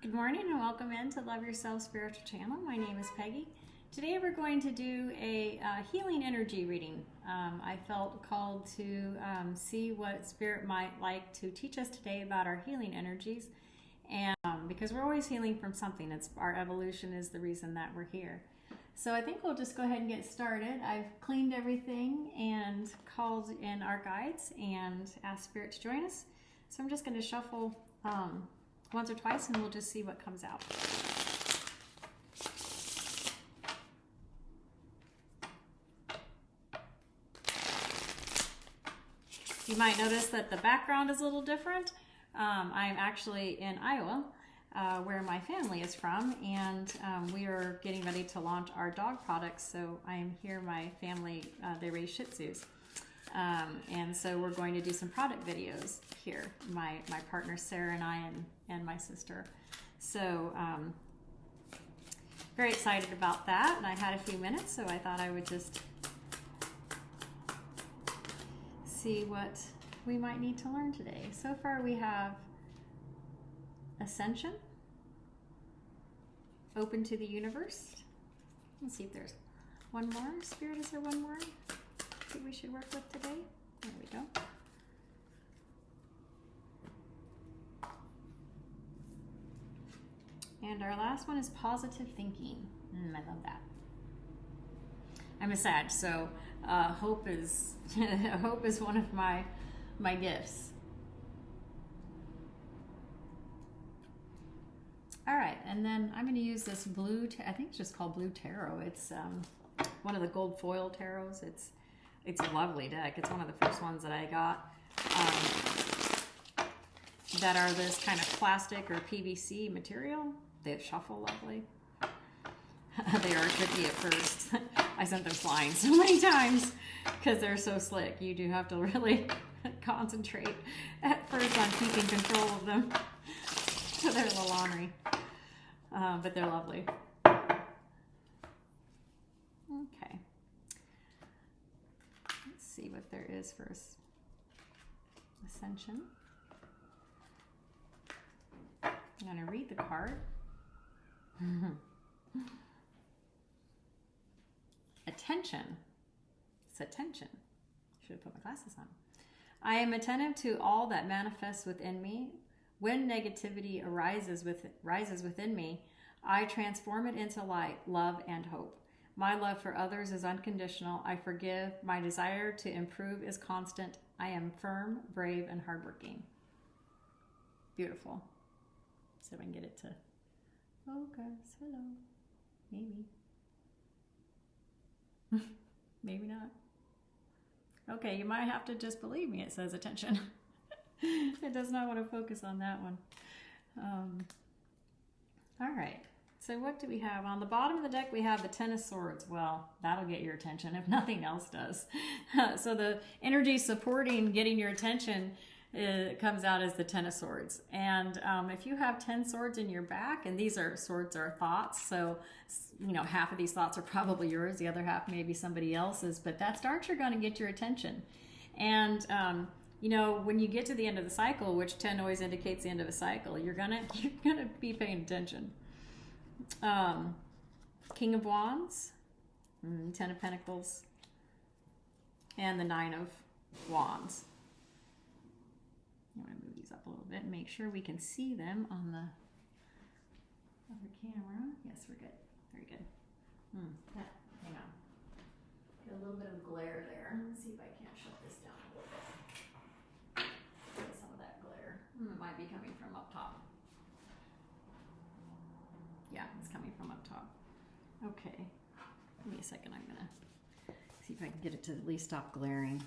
Good morning and welcome in to Love Yourself Spiritual Channel. My name is Peggy. Today we're going to do a healing energy reading. I felt called to see what Spirit might like to teach us today about our healing energies, and because we're always healing from something. It's our evolution is the reason that we're here. So I think we'll just go ahead and get started. I've cleaned everything and called in our guides and asked Spirit to join us. So I'm just going to shuffle once or twice and we'll just see what comes out. You might notice that the background is a little different. I'm actually in Iowa, where my family is from, and we are getting ready to launch our dog products. So I'm here, my family, they raise Shih Tzus. And so we're going to do some product videos here, my partner Sarah and I and my sister. So very excited about that, and I had a few minutes, so I thought I would just see what we might need to learn today. So far we have Ascension, Open to the Universe. Let's see if there's one more. Spirit, is there one more that we should work with today? There we go. And our last one is Positive Thinking. I love that. I'm a Sag, so hope is hope is one of my gifts. All right, and then I'm going to use this blue. I think it's just called Blue Tarot. It's one of the gold foil tarots. It's a lovely deck. It's one of the first ones that I got that are this kind of plastic or PVC material. They shuffle lovely. They are tricky at first. I sent them flying so many times because they're so slick. You do have to really concentrate at first on keeping control of them. So they're a little ornery, but they're lovely. Okay. Let's see what there is for Ascension. I'm going to read the card. Attention. It's attention. Should have put my glasses on. I am attentive to all that manifests within me. When negativity rises within me, I transform it into light, love, and hope. My love for others is unconditional. I forgive. My desire to improve is constant. I am firm, brave, and hardworking. Beautiful. See if I can get it to focus. Hello. Maybe. Maybe not. Okay, you might have to just believe me. It says attention. It does not want to focus on that one. All right. So what do we have? On the bottom of the deck, we have the Ten of Swords. Well, that'll get your attention if nothing else does. So the energy supporting getting your attention comes out as the Ten of Swords. And if you have 10 swords in your back, and these are swords are thoughts, so half of these thoughts are probably yours, the other half maybe somebody else's, but that starts are going to get your attention. And when you get to the end of the cycle, which 10 always indicates the end of a cycle, you're gonna be paying attention. King of Wands, 10 of Pentacles, and the 9 of Wands. I'm going to move these up a little bit and make sure we can see them on the other camera. Yes, we're good. Very good. Hang on. Got a little bit of glare there. Let's see if I can't shut this down a little bit. Get some of that glare. It might be coming from up top. Yeah, it's coming from up top. Okay. Give me a second. I'm going to see if I can get it to at least stop glaring.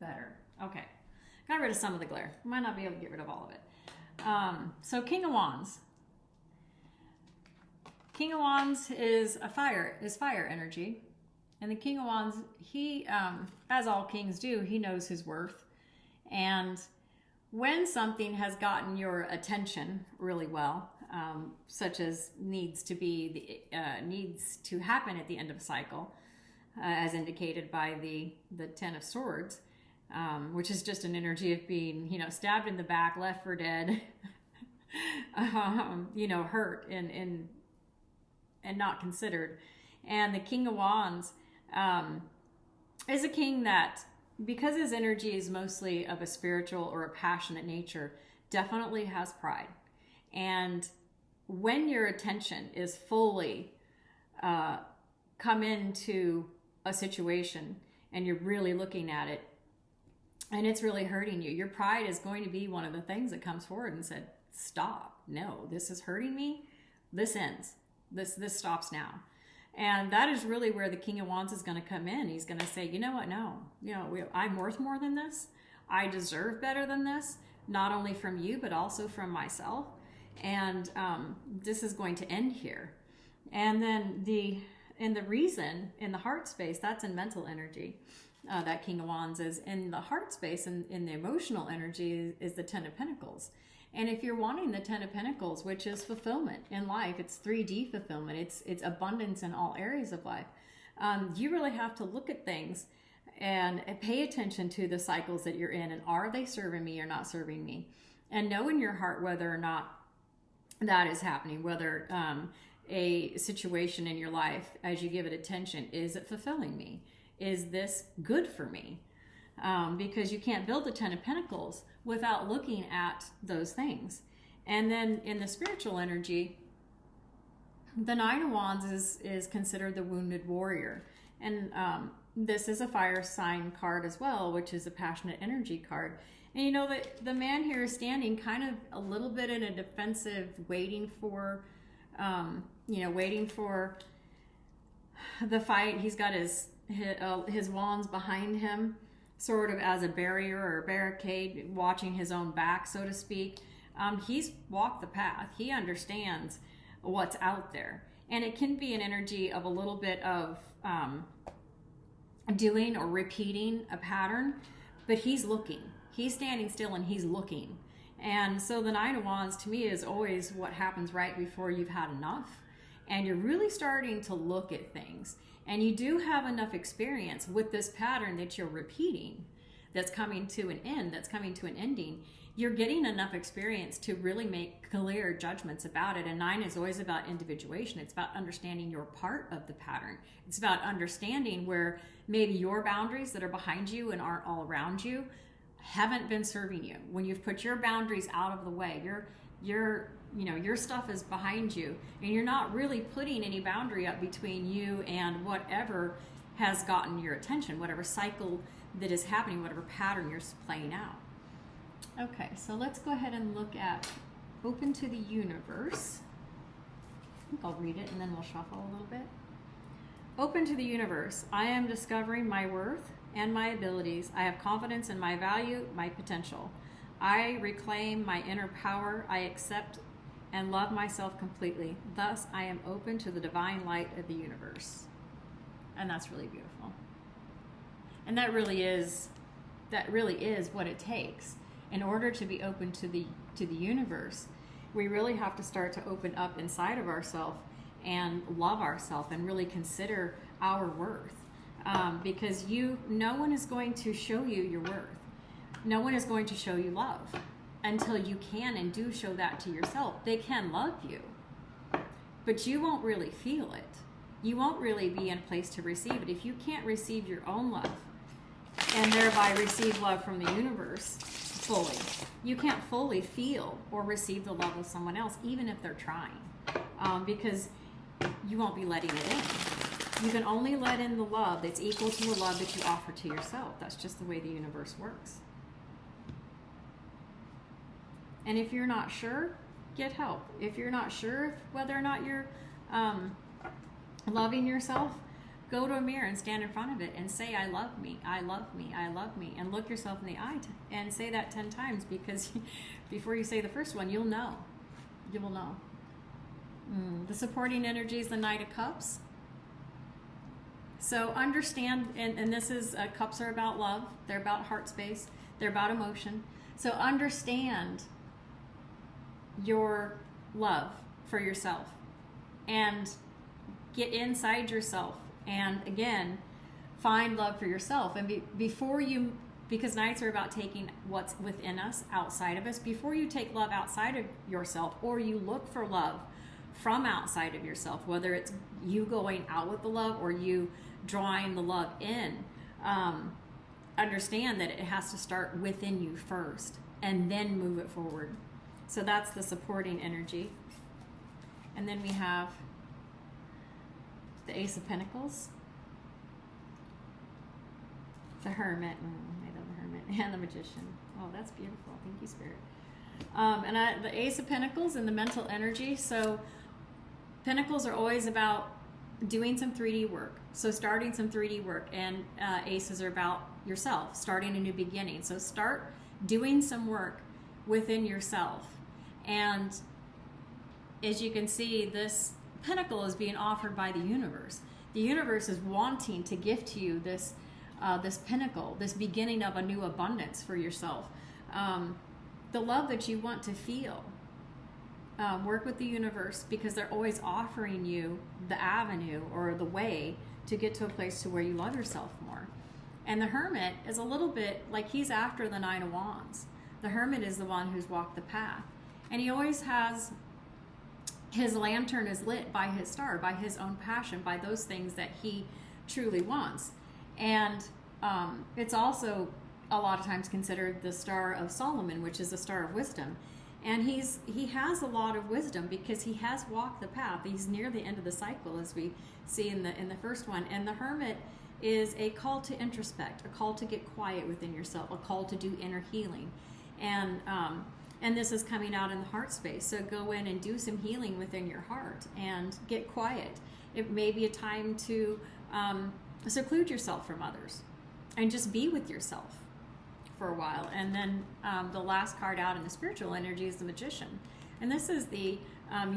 Better. Okay. Got rid of some of the glare. Might not be able to get rid of all of it. So King of Wands. King of Wands is fire energy. And the King of Wands, he, as all kings do, he knows his worth. And when something has gotten your attention really well, such as needs to happen at the end of a cycle, as indicated by the Ten of Swords, which is just an energy of being, stabbed in the back, left for dead, hurt and not considered. And the King of Wands is a king that, because his energy is mostly of a spiritual or a passionate nature, definitely has pride. And when your attention is fully come into a situation and you're really looking at it and it's really hurting you, your pride is going to be one of the things that comes forward and said, stop, no, this is hurting me, this ends, this stops now. And that is really where the King of Wands is going to come in. He's going to say, you know what, no, I'm worth more than this, I deserve better than this, not only from you but also from myself, and this is going to end here. And then the reason in the heart space, that's in mental energy. That King of Wands is in the heart space, and in the emotional energy is the Ten of Pentacles. And if you're wanting the Ten of Pentacles, which is fulfillment in life, it's 3D fulfillment, it's abundance in all areas of life, you really have to look at things and pay attention to the cycles that you're in, and are they serving me or not serving me? And know in your heart whether or not that is happening, whether a situation in your life, as you give it attention, is it fulfilling me? Is this good for me? Because you can't build the Ten of Pentacles without looking at those things. And then in the spiritual energy, the Nine of Wands is considered the wounded warrior. And this is a fire sign card as well, which is a passionate energy card. And the man here is standing kind of a little bit in a defensive, waiting for the fight. He's got his wands behind him, sort of as a barrier or a barricade, watching his own back, so to speak. He's walked the path. He understands what's out there. And it can be an energy of a little bit of doing or repeating a pattern, but he's looking. He's standing still and he's looking. And so the Nine of Wands to me is always what happens right before you've had enough and you're really starting to look at things. And you do have enough experience with this pattern that you're repeating, that's coming to an end, that's coming to an ending. You're getting enough experience to really make clear judgments about it. And 9 is always about individuation. It's about understanding your part of the pattern. It's about understanding where maybe your boundaries that are behind you and aren't all around you haven't been serving you. When you've put your boundaries out of the way, your stuff is behind you, and you're not really putting any boundary up between you and whatever has gotten your attention, whatever cycle that is happening, whatever pattern you're playing out. Okay, so let's go ahead and look at Open to the Universe. I think I'll read it and then we'll shuffle a little bit. Open to the universe. I am discovering my worth and my abilities. I have confidence in my value, my potential. I reclaim my inner power. I accept and love myself completely. Thus, I am open to the divine light of the universe. And that's really beautiful. And that really is what it takes. In order to be open to the universe, we really have to start to open up inside of ourselves and love ourselves and really consider our worth. Because no one is going to show you your worth. No one is going to show you love until you can and do show that to yourself. They can love you, but you won't really feel it. You won't really be in a place to receive it. If you can't receive your own love and thereby receive love from the universe fully, you can't fully feel or receive the love of someone else, even if they're trying, because you won't be letting it in. You can only let in the love that's equal to the love that you offer to yourself. That's just the way the universe works. And if you're not sure, get help. If you're not sure whether or not you're loving yourself, go to a mirror and stand in front of it and say, I love me, I love me, I love me. And look yourself in the eye and say that 10 times, because before you say the first one, you'll know. You will know. The supporting energy is the Knight of Cups. So understand, and this is, cups are about love. They're about heart space. They're about emotion. So understand your love for yourself and get inside yourself and again find love for yourself. And before you because nights are about taking what's within us outside of us. Before you take love outside of yourself, or you look for love from outside of yourself, whether it's you going out with the love or you drawing the love in, understand that it has to start within you first and then move it forward. So that's the supporting energy. And then we have the Ace of Pentacles, the Hermit, I love the Hermit, and the Magician. Oh, that's beautiful. Thank you, Spirit. The Ace of Pentacles and the mental energy. So Pentacles are always about doing some 3D work. So starting some 3D work, and Aces are about yourself, starting a new beginning. So start doing some work within yourself. And as you can see, this Pentacle is being offered by the universe. The universe is wanting to gift to you this pinnacle, this beginning of a new abundance for yourself. The love that you want to feel. Work with the universe, because they're always offering you the avenue or the way to get to a place to where you love yourself more. And the Hermit is a little bit like, he's after the Nine of Wands. The Hermit is the one who's walked the path. And he always has, his lantern is lit by his star, by his own passion, by those things that he truly wants. And it's also a lot of times considered the Star of Solomon, which is the Star of Wisdom. And he has a lot of wisdom because he has walked the path. He's near the end of the cycle, as we see in the first one. And the Hermit is a call to introspect, a call to get quiet within yourself, a call to do inner healing. And this is coming out in the heart space. So go in and do some healing within your heart and get quiet. It may be a time to seclude yourself from others and just be with yourself for a while. And then the last card out in the spiritual energy is the Magician. And this is the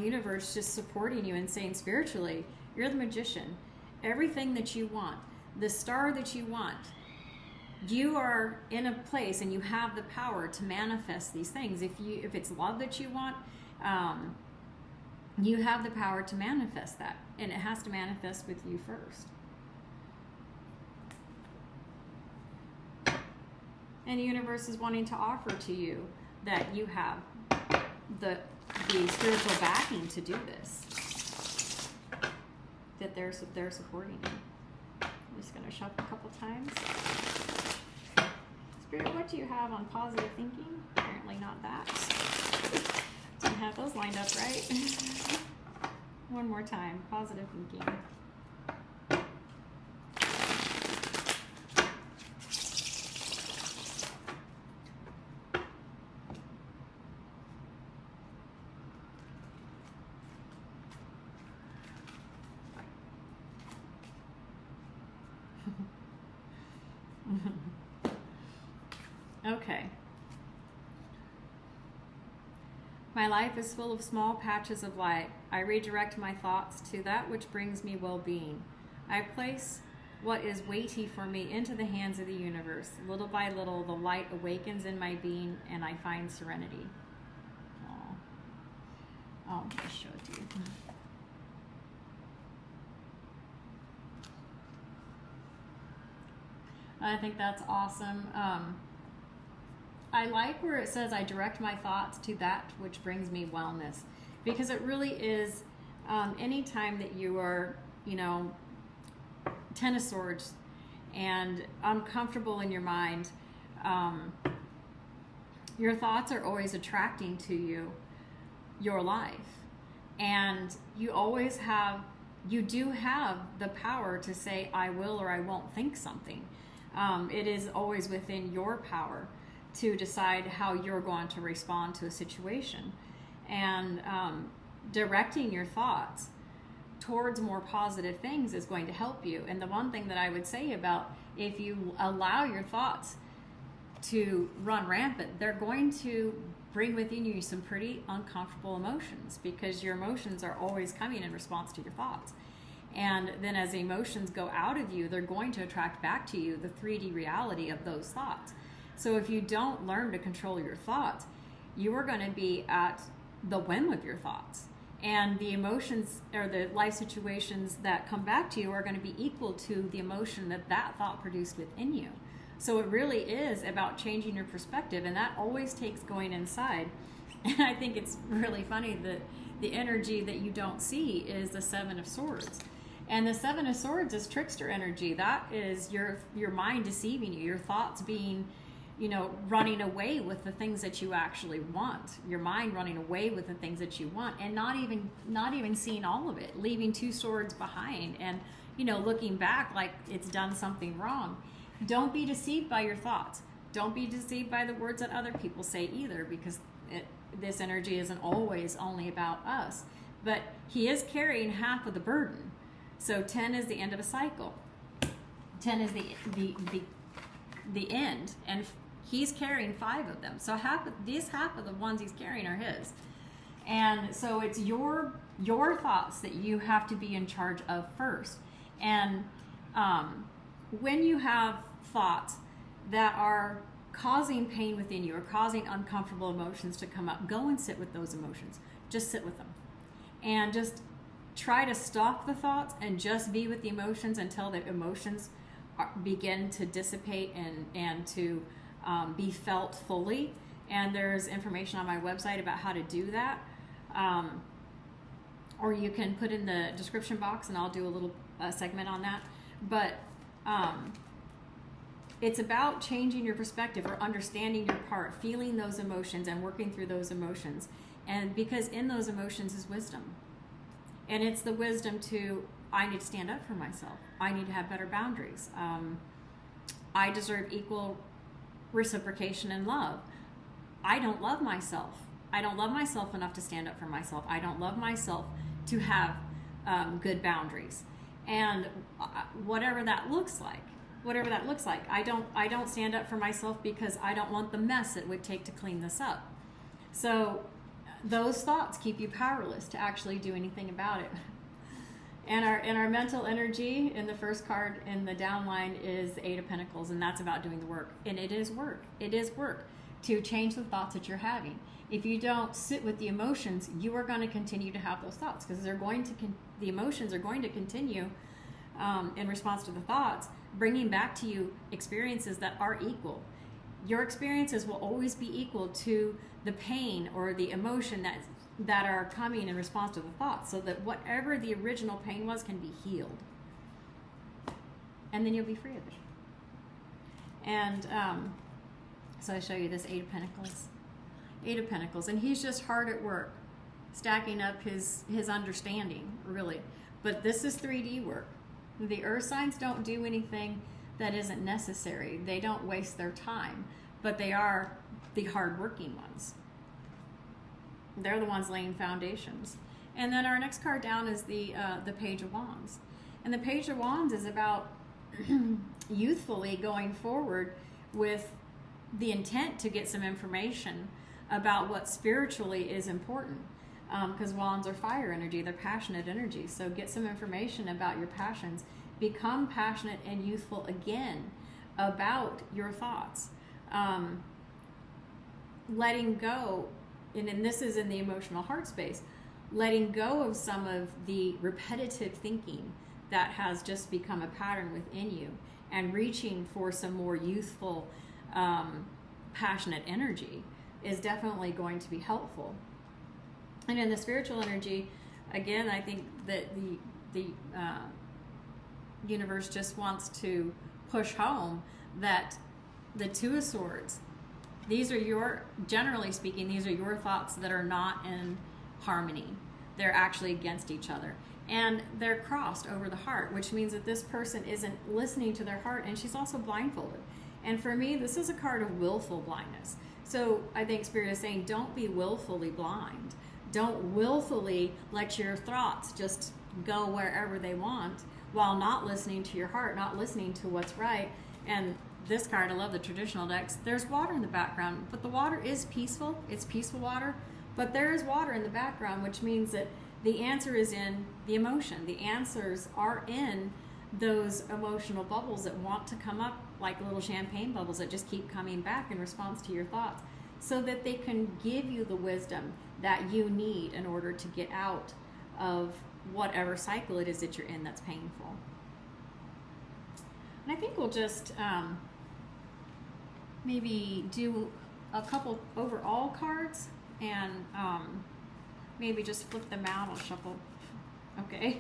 universe just supporting you and saying, spiritually, you're the Magician. Everything that you want, the star that you want, you are in a place and you have the power to manifest these things. If it's love that you want, you have the power to manifest that, and it has to manifest with you first. And the universe is wanting to offer to you that you have the spiritual backing to do this, that they're supporting you. I'm just going to shuffle a couple times. Spirit, what do you have on positive thinking? Apparently not that. Didn't have those lined up right. One more time. Positive thinking. Okay. My life is full of small patches of light. I redirect my thoughts to that which brings me well-being. I place what is weighty for me into the hands of the universe. Little by little, the light awakens in my being, and I find serenity. Oh, I just showed you. I think that's awesome. I like where it says, I direct my thoughts to that which brings me wellness, because it really is, any time that you are, Ten of Swords and uncomfortable in your mind, your thoughts are always attracting to you your life. And you always you do have the power to say, I will or I won't think something. It is always within your power to decide how you're going to respond to a situation. And directing your thoughts towards more positive things is going to help you. And the one thing that I would say about, if you allow your thoughts to run rampant, they're going to bring within you some pretty uncomfortable emotions, because your emotions are always coming in response to your thoughts. And then as the emotions go out of you, they're going to attract back to you the 3D reality of those thoughts. So if you don't learn to control your thoughts, you are going to be at the whim of your thoughts. And the emotions or the life situations that come back to you are going to be equal to the emotion that thought produced within you. So it really is about changing your perspective, and that always takes going inside. And I think it's really funny that the energy that you don't see is the Seven of Swords. And the Seven of Swords is trickster energy. That is your mind deceiving you, your thoughts being, running away with the things that you actually want. Your mind running away with the things that you want, and not even seeing all of it, leaving two swords behind, and looking back like it's done something wrong. Don't be deceived by your thoughts. Don't be deceived by the words that other people say either, because this energy isn't always only about us. But he is carrying half of the burden. So 10 is the end of a cycle. 10 is the end, and he's carrying 5 of them. So half of the ones he's carrying are his. And so it's your thoughts that you have to be in charge of first. And when you have thoughts that are causing pain within you or causing uncomfortable emotions to come up, go and sit with those emotions. Just sit with them. And just try to stop the thoughts and just be with the emotions until the emotions begin to dissipate and to be felt fully. And there's information on my website about how to do that. Or you can put in the description box and I'll do a little segment on that. But it's about changing your perspective or understanding your part, feeling those emotions and working through those emotions. And because in those emotions is wisdom. And it's the wisdom I need to stand up for myself. I need to have better boundaries. I deserve equal reciprocation and love. I don't love myself. I don't love myself enough to stand up for myself. I don't love myself to have good boundaries. And whatever that looks like, I don't stand up for myself because I don't want the mess it would take to clean this up. So those thoughts keep you powerless to actually do anything about it. And our mental energy in the first card in the downline is the 8 of Pentacles, and that's about doing the work. And it is work. It is work to change the thoughts that you're having. If you don't sit with the emotions, you are going to continue to have those thoughts, because the emotions are going to continue in response to the thoughts, bringing back to you experiences that are equal. Your experiences will always be equal to the pain or the emotion that are coming in response to the thoughts, so that whatever the original pain was can be healed. And then you'll be free of it. And so I show you this 8 of Pentacles. 8 of Pentacles. And he's just hard at work, stacking up his understanding, really. But this is 3D work. The earth signs don't do anything that isn't necessary. They don't waste their time, but they are the hard-working ones. They're the ones laying foundations. And then our next card down is the Page of Wands. And the Page of Wands is about youthfully going forward with the intent to get some information about what spiritually is important. Because wands are fire energy, they're passionate energy. So get some information about your passions. Become passionate and youthful again about your thoughts. Letting go, and this is in the emotional heart space, letting go of some of the repetitive thinking that has just become a pattern within you, and reaching for some more youthful, passionate energy is definitely going to be helpful. And in the spiritual energy, again, I think that the universe just wants to push home that the Two of Swords, generally speaking, these are your thoughts that are not in harmony. They're actually against each other. And they're crossed over the heart, which means that this person isn't listening to their heart, and she's also blindfolded. And for me, this is a card of willful blindness. So I think Spirit is saying, don't be willfully blind. Don't willfully let your thoughts just go wherever they want while not listening to your heart, not listening to what's right. And this card, I love the traditional decks. There's water in the background, but the water is peaceful. It's peaceful water, but there is water in the background, which means that the answer is in the emotion. The answers are in those emotional bubbles that want to come up, like little champagne bubbles that just keep coming back in response to your thoughts, so that they can give you the wisdom that you need in order to get out of whatever cycle it is that you're in that's painful. And I think we'll just maybe do a couple overall cards and maybe just flip them out. I'll shuffle. Okay.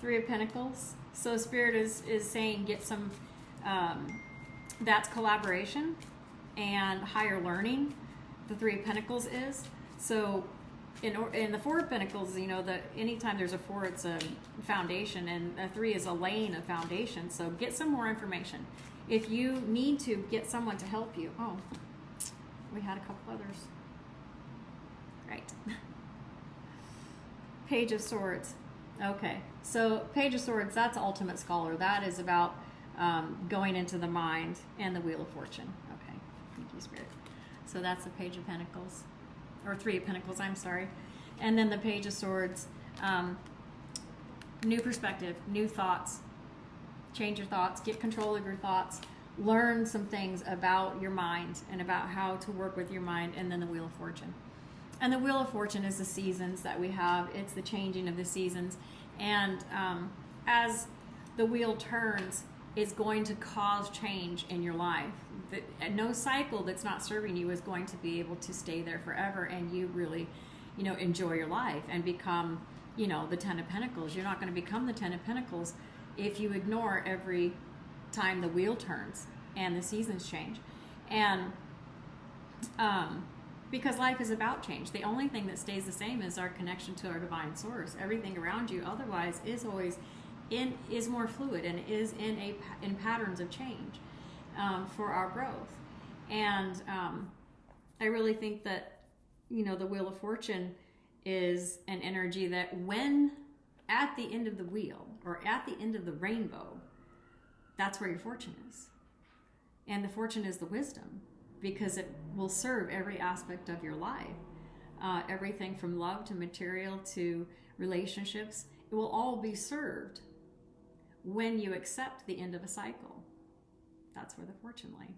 Three of Pentacles. So Spirit is saying get some, that's collaboration and higher learning. The Three of Pentacles is. So in the Four of Pentacles, you know, that anytime there's a four, it's a foundation, and a three is a laying of foundation. So get some more information. If you need to get someone to help you. Oh, we had a couple others. Right. Page of Swords. Okay, so Page of Swords, that's Ultimate Scholar. That is about going into the mind, and the Wheel of Fortune. Okay, thank you, Spirit. So that's the Page of Pentacles, or Three of Pentacles, I'm sorry. And then the Page of Swords, new perspective, new thoughts. Change your thoughts, get control of your thoughts, learn some things about your mind and about how to work with your mind, and then the Wheel of Fortune. And the Wheel of Fortune is the seasons that we have. It's the changing of the seasons. And as the wheel turns, it's going to cause change in your life. No cycle that's not serving you is going to be able to stay there forever, and you really, you know, enjoy your life and become, you know, the Ten of Pentacles. You're not going to become the Ten of Pentacles if you ignore every time the wheel turns and the seasons change. And because life is about change. The only thing that stays the same is our connection to our divine source. Everything around you otherwise is always is more fluid and is in patterns of change for our growth. And I really think that, you know, the Wheel of Fortune is an energy that when at the end of the wheel or at the end of the rainbow, that's where your fortune is. And the fortune is the wisdom, because it will serve every aspect of your life. Everything from love to material to relationships, it will all be served when you accept the end of a cycle. That's where the fortune lay.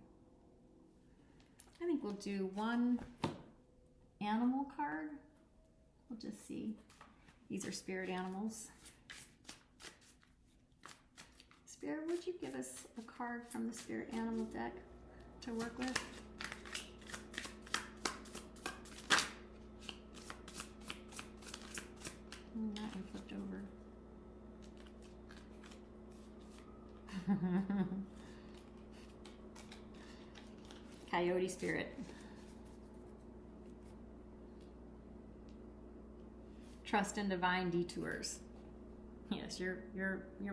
I think we'll do one animal card. We'll just see. These are spirit animals. Spirit, would you give us a card from the spirit animal deck to work with? That one flipped over. Coyote spirit. Trust in divine detours. Yes, your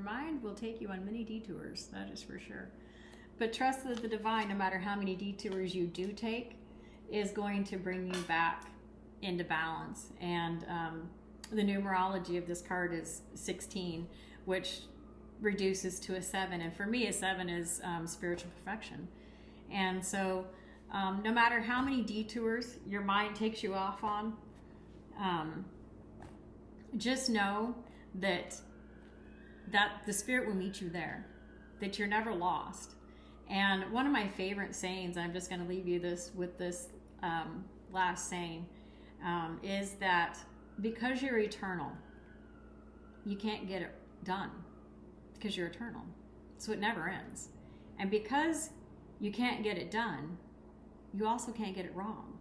mind will take you on many detours, that is for sure. But trust that the divine, no matter how many detours you do take, is going to bring you back into balance. And the numerology of this card is 16, which reduces to a 7. And for me, a 7 is spiritual perfection. And so no matter how many detours your mind takes you off on, just know that the spirit will meet you there, that you're never lost. And one of my favorite sayings, I'm just going to leave you with this last saying, is that because you're eternal, you can't get it done, because you're eternal. So it never ends. And because you can't get it done, you also can't get it wrong.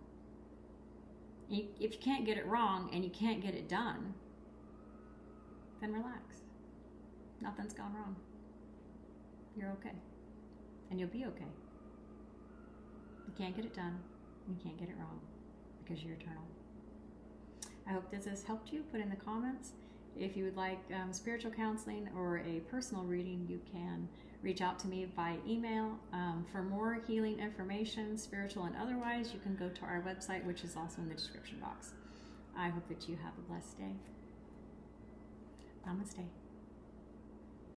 If you can't get it wrong and you can't get it done, then relax. Nothing's gone wrong. You're okay. And you'll be okay. You can't get it done. You can't get it wrong, because you're eternal. I hope this has helped you. Put in the comments. If you would like spiritual counseling or a personal reading, you can reach out to me by email. For more healing information, spiritual and otherwise, you can go to our website, which is also in the description box. I hope that you have a blessed day. Namaste.